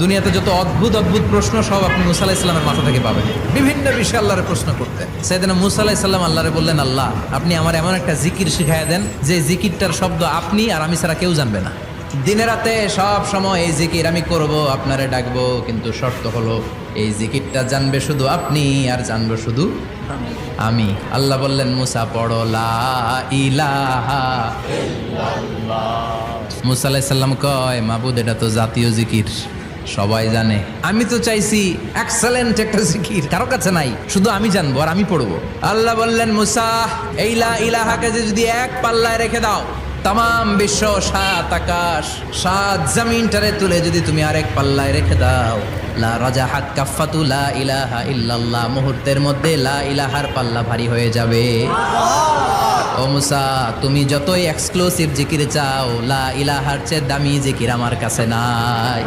দুনিয়াতে যত অদ্ভুত অদ্ভুত প্রশ্ন সব আপনি মুসা আলাইহিস সালামের মাথা থেকে পাবেন। বিভিন্ন বিষয়ে আল্লাহরে প্রশ্ন করতেন। সাইয়েদনা মুসা আলাইহিস সালাম আল্লাহরে বললেন, আল্লাহ আপনি আমার এমন একটা জিকির শিখাইয়া দেন যে জিকিরটার শব্দ আপনি আর আমি ছাড়া কেউ জানবে না। দিনে রাতে সব সময় এই জিকির আমি করব, আপনারে ডাকবো, কিন্তু শর্ত হলো এই জিকিরটা জানবে শুধু আপনি আর জানবো শুধু আমি। আল্লাহ বললেন, মুসা পড়ো লা ইলাহা ইল্লাল্লাহ। মুসা আলাইহিস সালাম কয়, মাবুদ এটা তো জাতীয় জিকির, সবাই জানে। আমি তো চাইছি এক্সেলেন্ট একটা জিকির, কারো কাছে নাই, শুধু আমি জানবো আর আমি পড়বো। আল্লাহ বললেন, মুসা এই লা ইলাহাকে যদি এক পাল্লায় রেখে দাও, তাম বিশ্ব, 7 আকাশ 7 জমিনটারে তুলে যদি তুমি আরেক পাল্লায় রেখে দাও, লা রাজাহাত কাফাতু লা ইলাহা ইল্লাল্লাহ, মুহূর্তের মধ্যে লা ইলাহার পাল্লা ভারী হয়ে যাবে। ও মুসা, তুমি যতই এক্সক্লুসিভ জিকির চাও, লা ইলাহার চেয়ে দামি জিকির আমার কাছে নাই।